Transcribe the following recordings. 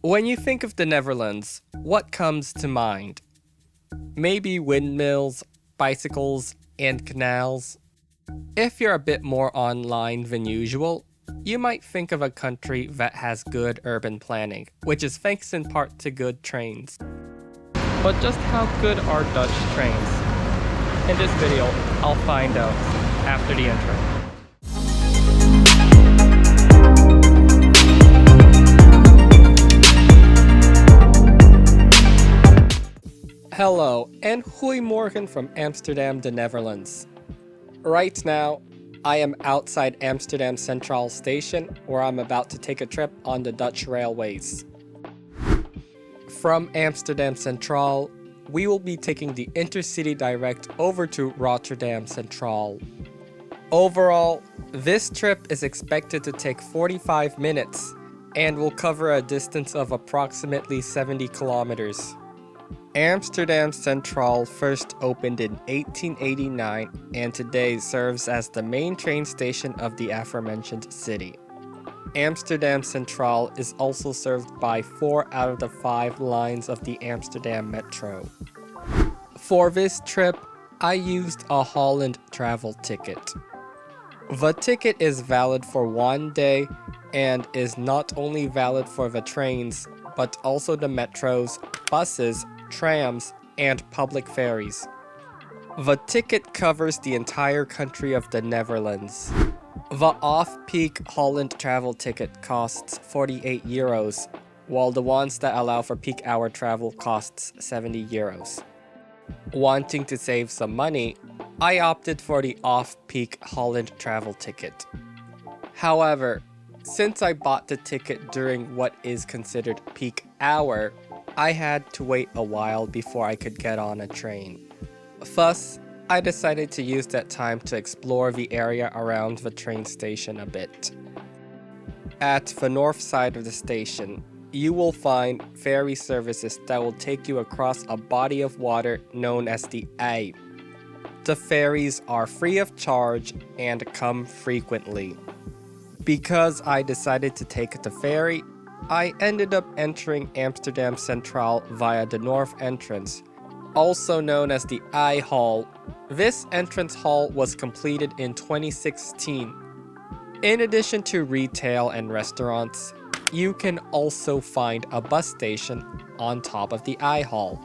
When you think of the Netherlands, what comes to mind? Maybe windmills, bicycles, and canals? If you're a bit more online than usual, you might think of a country that has good urban planning, which is thanks in part to good trains. But just how good are Dutch trains? In this video, I'll find out after the intro. Hello and goeiemorgen from Amsterdam, the Netherlands. Right now, I am outside Amsterdam Central station where I'm about to take a trip on the Dutch railways. From Amsterdam Central, we will be taking the Intercity Direct over to Rotterdam Central. Overall, this trip is expected to take 45 minutes and will cover a distance of approximately 70 kilometers. Amsterdam Central first opened in 1889 and today serves as the main train station of the aforementioned city. Amsterdam Central is also served by 4 out of the 5 lines of the Amsterdam Metro. For this trip, I used a Holland travel ticket. The ticket is valid for 1 day and is not only valid for the trains, but also the metros, buses, trams, and public ferries. The ticket covers the entire country of the Netherlands. The off-peak Holland travel ticket costs 48 euros, while the ones that allow for peak hour travel costs 70 euros. Wanting to save some money, I opted for the off-peak Holland travel ticket. However, since I bought the ticket during what is considered peak hour, I had to wait a while before I could get on a train. Thus, I decided to use that time to explore the area around the train station a bit. At the north side of the station, you will find ferry services that will take you across a body of water known as the IJ. The ferries are free of charge and come frequently. Because I decided to take the ferry, I ended up entering Amsterdam Central via the north entrance, also known as the I Hall. This entrance hall was completed in 2016. In addition to retail and restaurants, you can also find a bus station on top of the I Hall.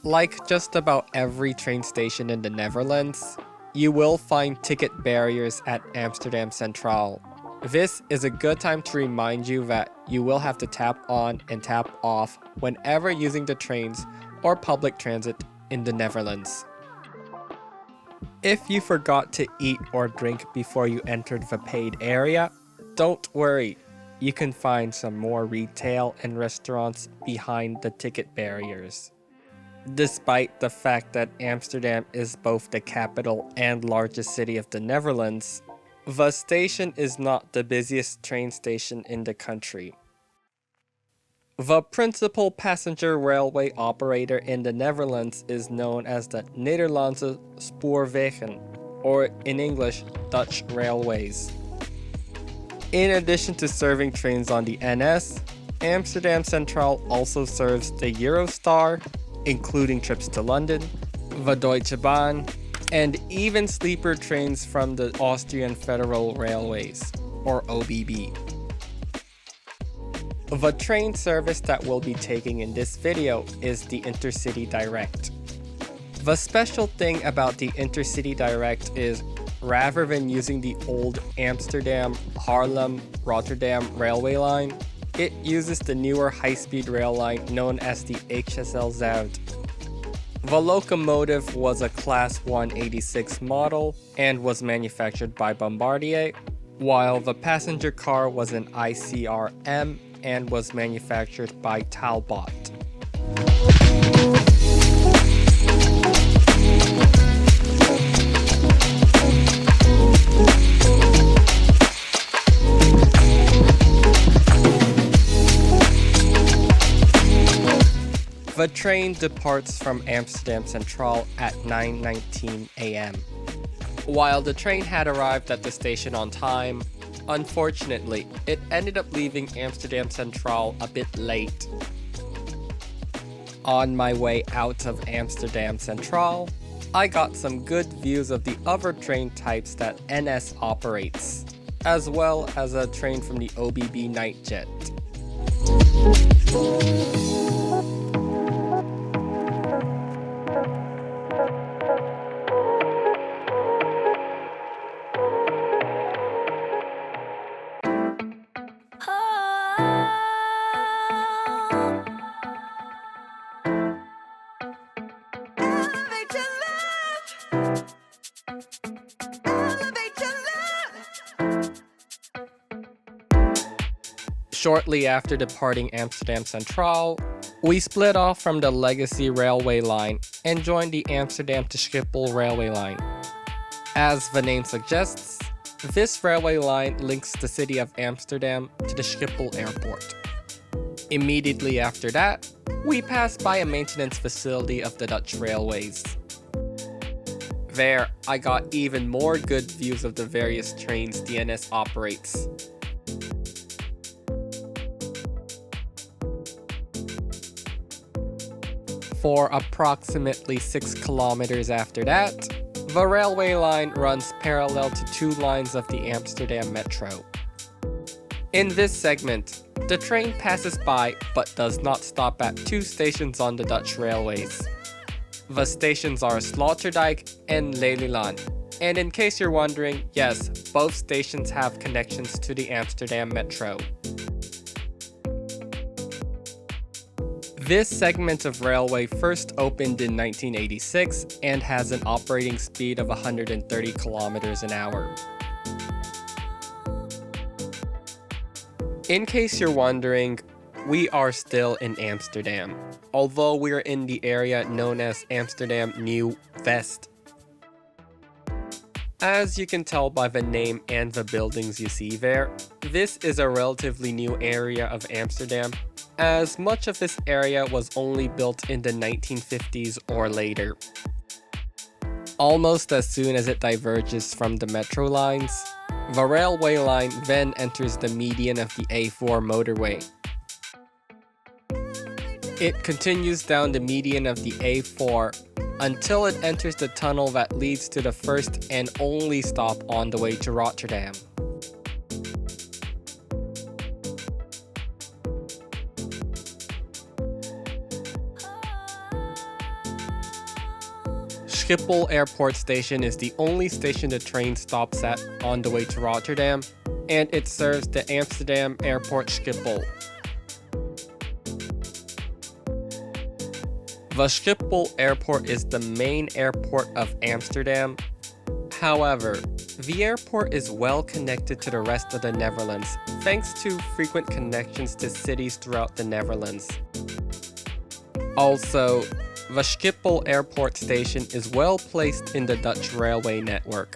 Like just about every train station in the Netherlands, you will find ticket barriers at Amsterdam Central. This is a good time to remind you that you will have to tap on and tap off whenever using the trains or public transit in the Netherlands. If you forgot to eat or drink before you entered the paid area, don't worry, you can find some more retail and restaurants behind the ticket barriers. Despite the fact that Amsterdam is both the capital and largest city of the Netherlands, the station is not the busiest train station in the country. The principal passenger railway operator in the Netherlands is known as the Nederlandse Spoorwegen, or in English, Dutch Railways. In addition to serving trains on the NS, Amsterdam Central also serves the Eurostar, including trips to London, the Deutsche Bahn, and even sleeper trains from the Austrian Federal Railways, or OBB. The train service that we'll be taking in this video is the Intercity Direct. The special thing about the Intercity Direct is, rather than using the old Amsterdam, Haarlem, Rotterdam railway line, it uses the newer high-speed rail line known as the HSL-Zuid. The locomotive was a Class 186 model and was manufactured by Bombardier, while the passenger car was an ICRM and was manufactured by Talbot. The train departs from Amsterdam Central at 9:19 a.m. While the train had arrived at the station on time, Unfortunately, it ended up leaving Amsterdam Central a bit late. On my way out of Amsterdam Central, I got some good views of the other train types that NS operates, as well as a train from the OBB Nightjet. Shortly after departing Amsterdam Central, we split off from the Legacy Railway line and joined the Amsterdam to Schiphol railway line. As the name suggests, this railway line links the city of Amsterdam to the Skipple Airport. Immediately after that, we passed by a maintenance facility of the Dutch Railways. There, I got even more good views of the various trains the NS operates. For approximately 6 kilometers after that, the railway line runs parallel to 2 lines of the Amsterdam Metro. In this segment, the train passes by but does not stop at 2 stations on the Dutch Railways. The stations are Sloterdijk and Lelylaan, and in case you're wondering, yes, both stations have connections to the Amsterdam Metro. This segment of railway first opened in 1986 and has an operating speed of 130 kilometers an hour. In case you're wondering, we are still in Amsterdam, although we're in the area known as Amsterdam New Vest. As you can tell by the name and the buildings you see there, this is a relatively new area of Amsterdam, as much of this area was only built in the 1950s or later. Almost as soon as it diverges from the metro lines, the railway line then enters the median of the A4 motorway. It continues down the median of the A4 until it enters the tunnel that leads to the first and only stop on the way to Rotterdam. Skipple Airport station is the only station the train stops at on the way to Rotterdam, and it serves the Amsterdam Airport Schiphol. The Schiphol Airport is the main airport of Amsterdam. However, the airport is well connected to the rest of the Netherlands thanks to frequent connections to cities throughout the Netherlands. Also, the Schiphol Airport station is well placed in the Dutch railway network.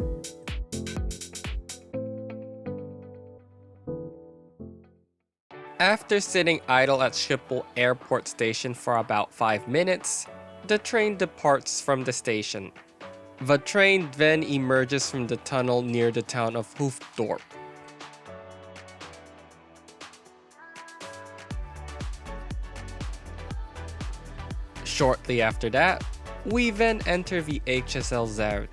After sitting idle at Schiphol Airport station for about 5 minutes, the train departs from the station. The train then emerges from the tunnel near the town of Hoofddorp. Shortly after that, we then enter the HSL-Zuid.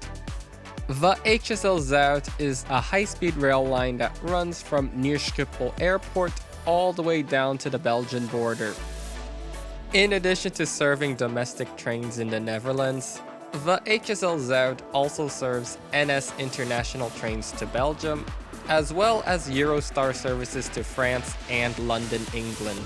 The HSL-Zuid is a high-speed rail line that runs from near Schiphol Airport all the way down to the Belgian border. In addition to serving domestic trains in the Netherlands, the HSL-Zuid also serves NS international trains to Belgium, as well as Eurostar services to France and London, England.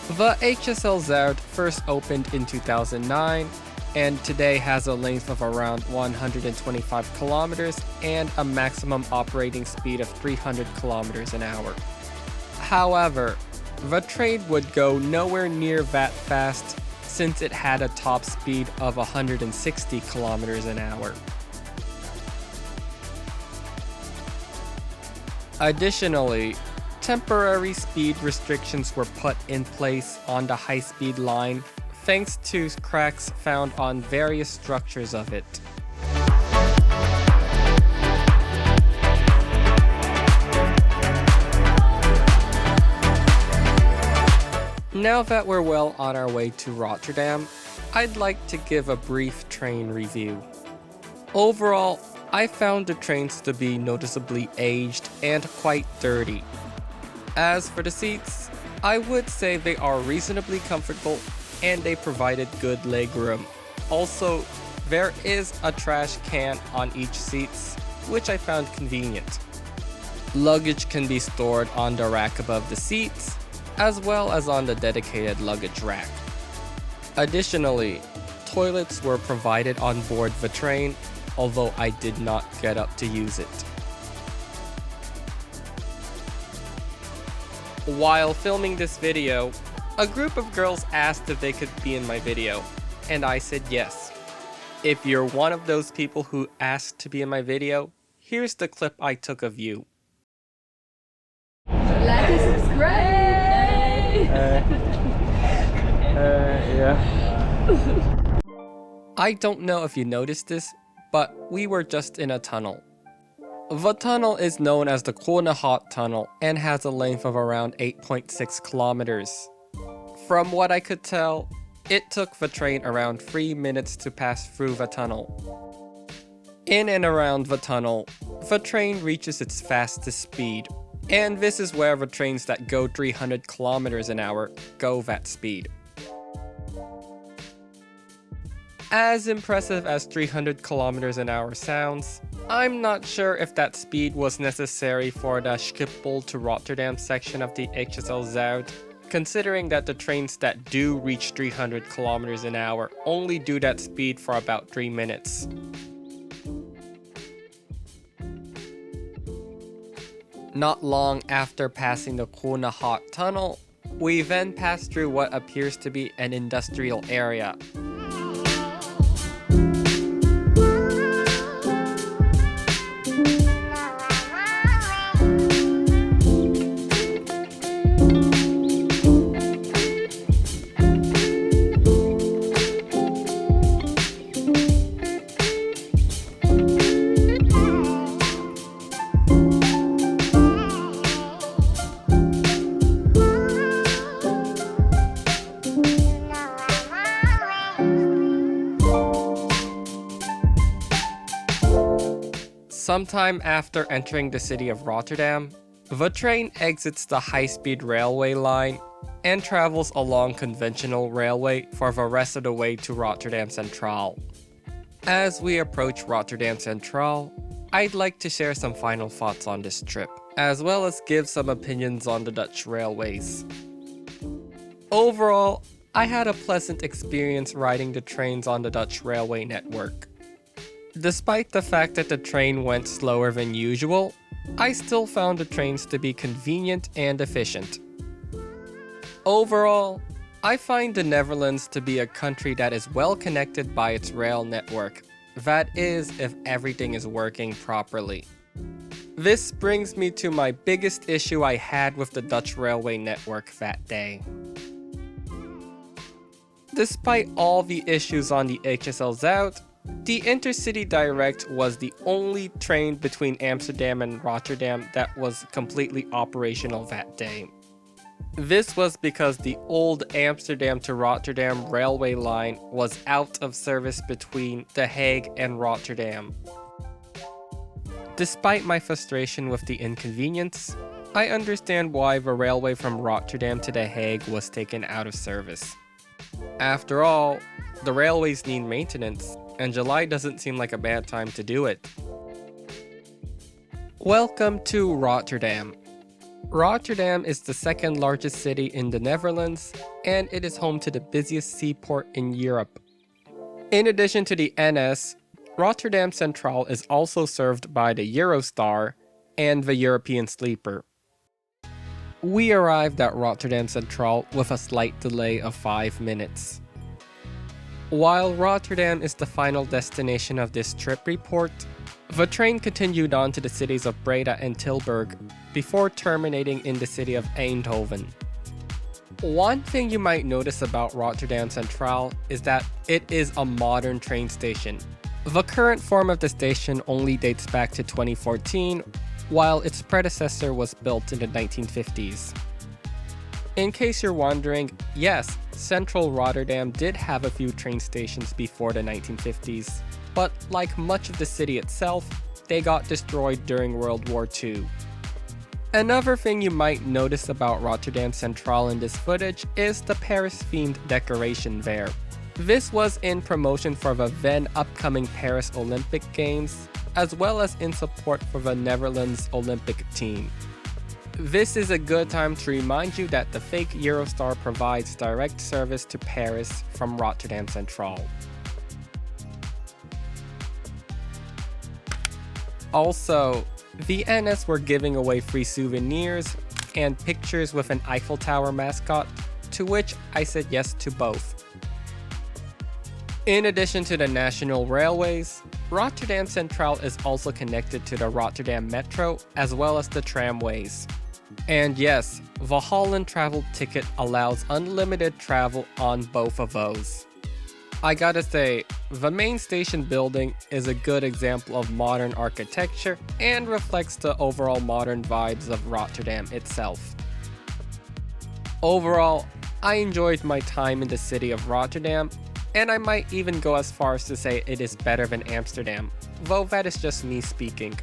The HSL-Zuid first opened in 2009 and today has a length of around 125 kilometers and a maximum operating speed of 300 kilometers an hour. However, the train would go nowhere near that fast since it had a top speed of 160 kilometers an hour. Additionally, temporary speed restrictions were put in place on the high-speed line thanks to cracks found on various structures of it. Now that we're well on our way to Rotterdam, I'd like to give a brief train review. Overall, I found the trains to be noticeably aged and quite dirty. As for the seats, I would say they are reasonably comfortable and they provided good legroom. Also, there is a trash can on each seat, which I found convenient. Luggage can be stored on the rack above the seats, as well as on the dedicated luggage rack. Additionally, toilets were provided on board the train, although I did not get up to use it. While filming this video, a group of girls asked if they could be in my video, and I said yes. If you're one of those people who asked to be in my video, here's the clip I took of you. Like and subscribe! Yeah. I don't know if you noticed this, but we were just in a tunnel. The tunnel is known as the Coola Hot Tunnel and has a length of around 8.6 kilometers. From what I could tell, it took the train around 3 minutes to pass through the tunnel. In and around the tunnel, the train reaches its fastest speed, and this is where the trains that go 300 kilometers an hour go that speed. As impressive as 300 kilometers an hour sounds, I'm not sure if that speed was necessary for the Skipple to Rotterdam section of the HSL-Zuid, considering that the trains that do reach 300 kilometers an hour only do that speed for about 3 minutes. Not long after passing the Coola Hot Tunnel, we then pass through what appears to be an industrial area. Sometime after entering the city of Rotterdam, the train exits the high-speed railway line and travels along conventional railway for the rest of the way to Rotterdam Central. As we approach Rotterdam Central, I'd like to share some final thoughts on this trip, as well as give some opinions on the Dutch railways. Overall, I had a pleasant experience riding the trains on the Dutch railway network. Despite the fact that the train went slower than usual, I still found the trains to be convenient and efficient. Overall, I find the Netherlands to be a country that is well connected by its rail network. That is, if everything is working properly. This brings me to my biggest issue I had with the Dutch railway network that day. Despite all the issues on the HSL-Zuid, the Intercity Direct was the only train between Amsterdam and Rotterdam that was completely operational that day. This was because the old Amsterdam to Rotterdam railway line was out of service between The Hague and Rotterdam. Despite my frustration with the inconvenience, I understand why the railway from Rotterdam to The Hague was taken out of service. After all, the railways need maintenance, and July doesn't seem like a bad time to do it. Welcome to Rotterdam. Rotterdam is the second largest city in the Netherlands, and it is home to the busiest seaport in Europe. In addition to the NS, Rotterdam Central is also served by the Eurostar and the European Sleeper. We arrived at Rotterdam Central with a slight delay of 5 minutes. While Rotterdam is the final destination of this trip report, the train continued on to the cities of Breda and Tilburg before terminating in the city of Eindhoven. One thing you might notice about Rotterdam Central is that it is a modern train station. The current form of the station only dates back to 2014, while its predecessor was built in the 1950s. In case you're wondering, yes, Central Rotterdam did have a few train stations before the 1950s, but like much of the city itself, they got destroyed during World War II. Another thing you might notice about Rotterdam Central in this footage is the Paris-themed decoration there. This was in promotion for the then upcoming Paris Olympic Games, as well as in support for the Netherlands Olympic team. This is a good time to remind you that the fake Eurostar provides direct service to Paris from Rotterdam Central. Also, the NS were giving away free souvenirs and pictures with an Eiffel Tower mascot, to which I said yes to both. In addition to the national railways, Rotterdam Central is also connected to the Rotterdam Metro as well as the tramways. And yes, the Holland travel ticket allows unlimited travel on both of those. I gotta say, the main station building is a good example of modern architecture and reflects the overall modern vibes of Rotterdam itself. Overall, I enjoyed my time in the city of Rotterdam, and I might even go as far as to say it is better than Amsterdam, though that is just me speaking.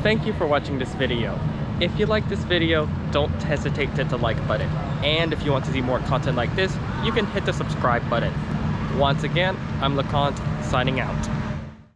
Thank you for watching this video. If you like this video, don't hesitate to hit the like button. And if you want to see more content like this, you can hit the subscribe button. Once again, I'm LeConte, signing out.